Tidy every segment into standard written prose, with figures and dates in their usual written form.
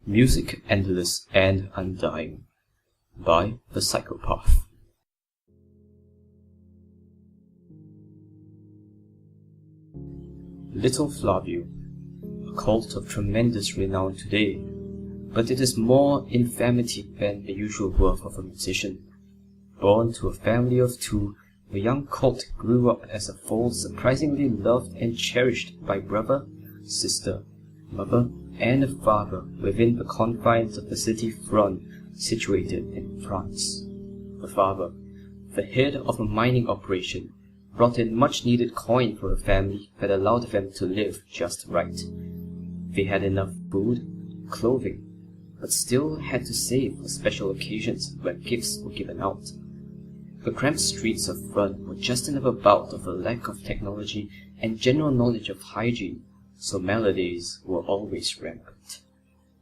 Music Endless and Undying by The Psychopath. Little Flavio, a cult of tremendous renown today, but it is more infamity than the usual worth of a musician. Born to a family of two, the young cult grew up as a foal surprisingly loved and cherished by brother, sister, mother, and a father within the confines of the city front situated in France. The father, the head of a mining operation, brought in much-needed coin for a family that allowed them to live just right. They had enough food, clothing, but still had to save for special occasions when gifts were given out. The cramped streets of Front were just another bout of a lack of technology and general knowledge of hygiene, so maladies were always rampant.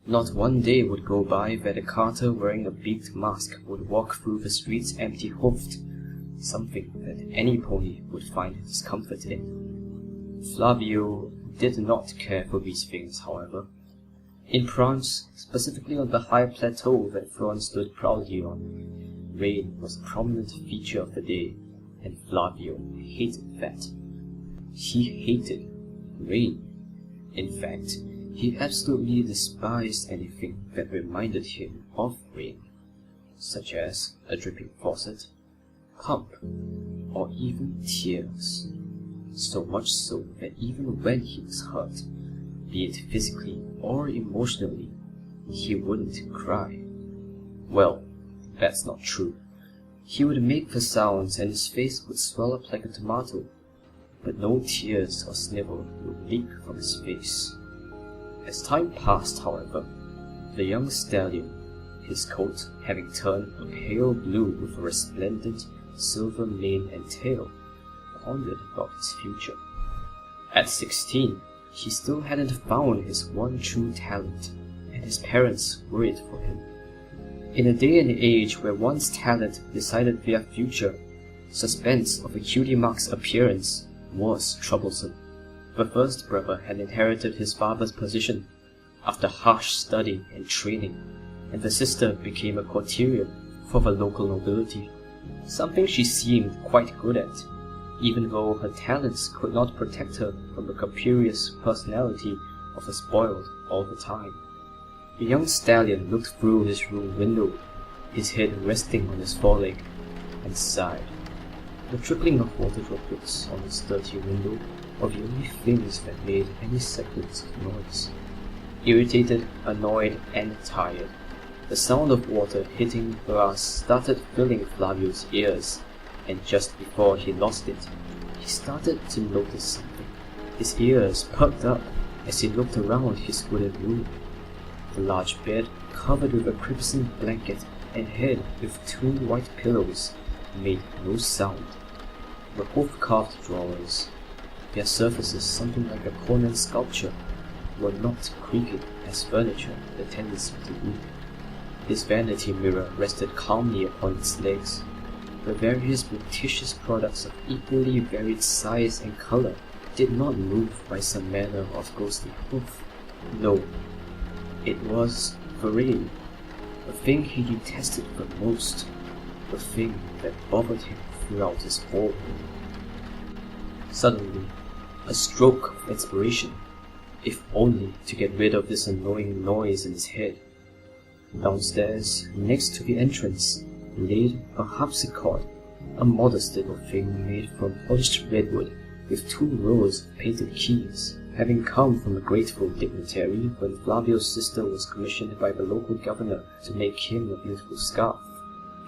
Not one day would go by that a carter wearing a beaked mask would walk through the streets empty-hoofed, something that any pony would find discomfort in. Flavio did not care for these things, however. In France, specifically on the high plateau that France stood proudly on, rain was a prominent feature of the day, and Flavio hated that. He hated rain. In fact, he absolutely despised anything that reminded him of rain, such as a dripping faucet, pump, or even tears. So much so that even when he was hurt, be it physically or emotionally, he wouldn't cry. Well, that's not true. He would make the sounds and his face would swell up like a tomato, but no tears or snivel would leak from his face. As time passed, however, the young stallion, his coat having turned a pale blue with a resplendent silver mane and tail, pondered about his future. At 16, he still hadn't found his one true talent, and his parents worried for him. In a day and age where one's talent decided their future, suspense of a cutie mark's appearance was troublesome. The first brother had inherited his father's position after harsh study and training, and the sister became a courtier for the local nobility, something she seemed quite good at, even though her talents could not protect her from the capricious personality of the spoiled all the time. The young stallion looked through his room window, his head resting on his foreleg, and sighed. The trickling of water droplets on his dirty window were the only things that made any semblance of noise. Irritated, annoyed, and tired, the sound of water hitting glass started filling Flavio's ears, and just before he lost it, he started to notice something. His ears perked up as he looked around his wooden room. The large bed, covered with a crimson blanket and head with two white pillows, made no sound. The hoof-carved drawers, their surfaces something like a Conan sculpture, were not creaking as furniture had a tendency to do. His vanity mirror rested calmly upon its legs. The various fictitious products of equally varied size and color did not move by some manner of ghostly hoof. No, it was the rain, the thing he detested the most, the thing that bothered him throughout his whole life. Suddenly, a stroke of inspiration, if only to get rid of this annoying noise in his head. Downstairs, next to the entrance, laid a harpsichord, a modest little thing made from polished redwood with 2 rows of painted keys, having come from a grateful dignitary when Flavio's sister was commissioned by the local governor to make him a beautiful scarf.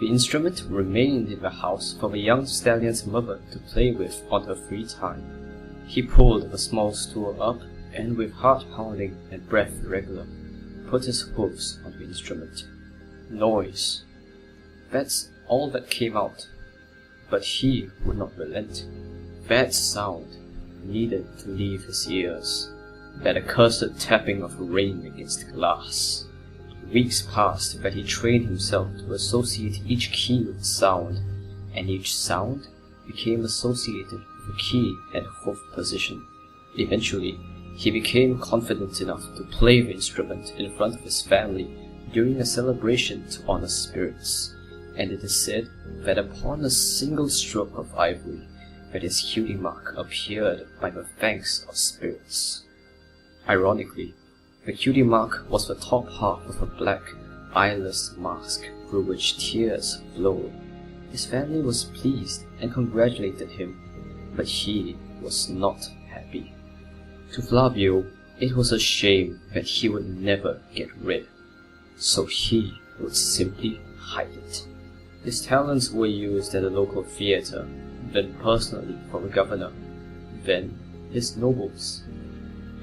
The instrument remained in the house for the young stallion's mother to play with on her free time. He pulled the small stool up and, with heart pounding and breath irregular, put his hoofs on the instrument. Noise. That's all that came out. But he would not relent. That sound needed to leave his ears. That accursed tapping of rain against glass. Weeks passed that he trained himself to associate each key with sound, and each sound became associated with a key and hoof position. Eventually, he became confident enough to play the instrument in front of his family during a celebration to honor spirits, and it is said that upon a single stroke of ivory, that his cutie mark appeared by the thanks of spirits. Ironically, the cutie mark was the top half of a black, eyeless mask through which tears flowed. His family was pleased and congratulated him, but he was not happy. To Flavio, it was a shame that he would never get rid, so he would simply hide it. His talents were used at a local theater, then personally for the governor, then his nobles,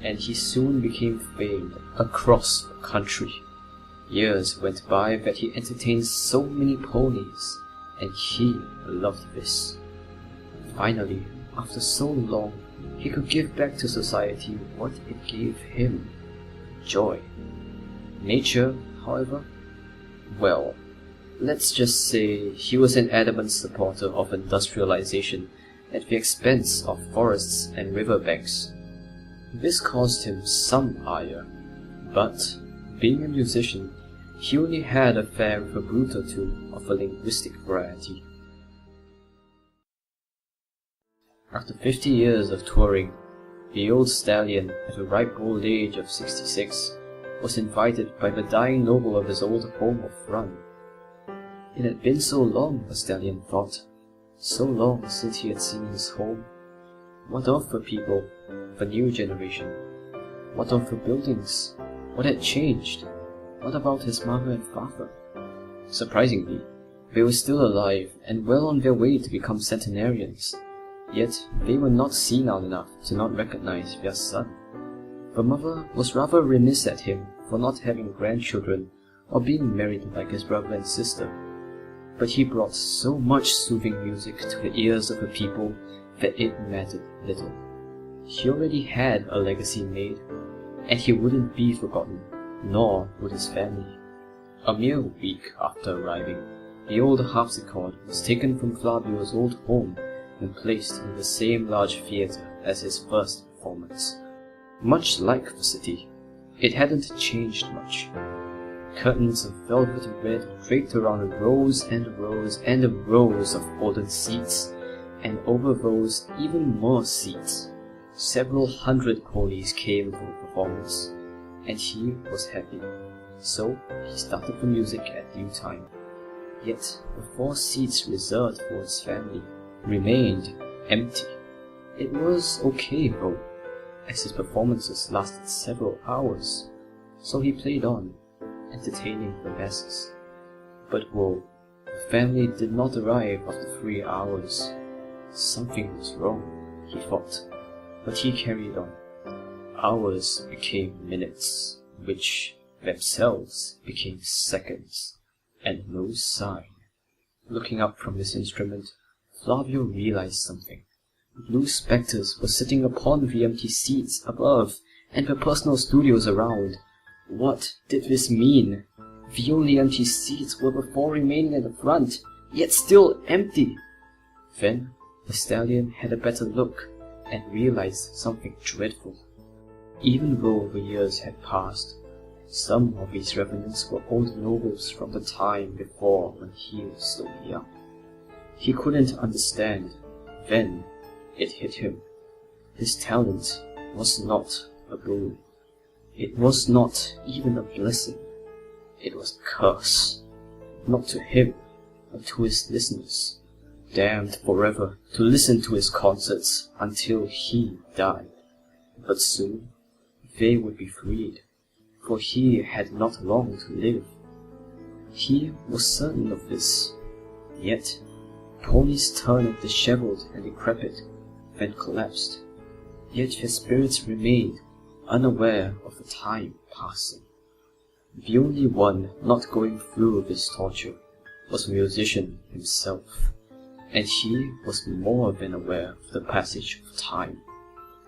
and he soon became famed across the country. Years went by that he entertained so many ponies, and he loved this. Finally, after so long, he could give back to society what it gave him: joy. Nature, however? Well, let's just say he was an adamant supporter of industrialization at the expense of forests and riverbanks. This caused him some ire, but, being a musician, he only had a fare with a brute or two of a linguistic variety. After 50 years of touring, the old stallion, at the ripe old age of 66, was invited by the dying noble of his old home of Run. It had been so long, the stallion thought, so long since he had seen his home. What of the people, the new generation? What of the buildings? What had changed? What about his mother and father? Surprisingly, they were still alive and well on their way to become centenarians, yet they were not senile enough to not recognize their son. The mother was rather remiss at him for not having grandchildren or being married like his brother and sister, but he brought so much soothing music to the ears of the people that it mattered little. He already had a legacy made, and he wouldn't be forgotten, nor would his family. A mere week after arriving, the old harpsichord was taken from Flavio's old home and placed in the same large theatre as his first performance. Much like the city, it hadn't changed much. Curtains of velvet red draped around rows and rows and rows of golden seats, and over those even more seats. Several hundred ponies came for the performance, and he was happy, so he started the music at due time. Yet the 4 seats reserved for his family remained empty. It was okay though, as his performances lasted several hours, so he played on, entertaining the masses. But whoa, the family did not arrive after 3 hours. Something was wrong, he thought, but he carried on. Hours became minutes, which themselves became seconds, and no sign. Looking up from his instrument, Flavio realized something. Blue specters were sitting upon the empty seats above, and the personal studios around. What did this mean? The only empty seats were the 4 remaining at the front, yet still empty. Then the stallion had a better look, and realized something dreadful. Even though the years had passed, some of these revenants were old nobles from the time before when he was so young. He couldn't understand. Then it hit him. His talent was not a boon. It was not even a blessing. It was a curse, not to him, but to his listeners, damned forever to listen to his concerts until he died. But soon they would be freed, for he had not long to live. He was certain of this. Yet ponies turned disheveled and decrepit, then collapsed. Yet their spirits remained, unaware of the time passing. The only one not going through this torture was the musician himself, and he was more than aware of the passage of time.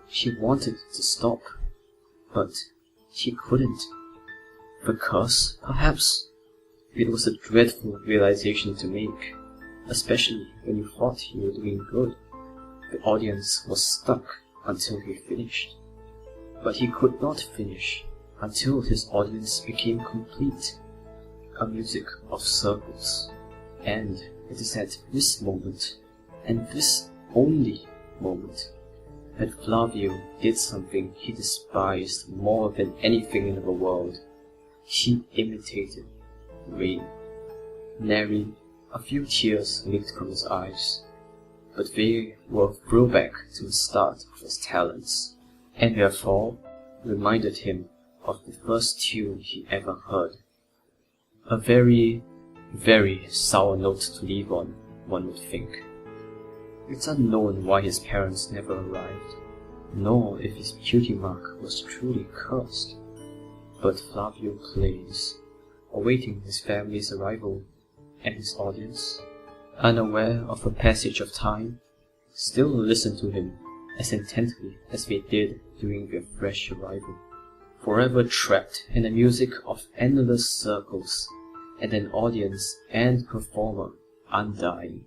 He wanted to stop, but he couldn't. The curse, perhaps? It was a dreadful realization to make, especially when you thought you were doing good. The audience was stuck until he finished. but he could not finish until his audience became complete, a music of circles. And it is at this moment, and this only moment, that Flavio did something he despised more than anything in the world. He imitated rain. Nary a few tears leaked from his eyes, but they were a throwback to the start of his talents, and therefore reminded him of the first tune he ever heard. A very, very sour note to leave on, one would think. It's unknown why his parents never arrived, nor if his beauty mark was truly cursed. But Flavio plays, awaiting his family's arrival, and his audience, unaware of the passage of time, still listen to him as intently as they did during their fresh arrival, forever trapped in a music of endless circles, and an audience and performer undying.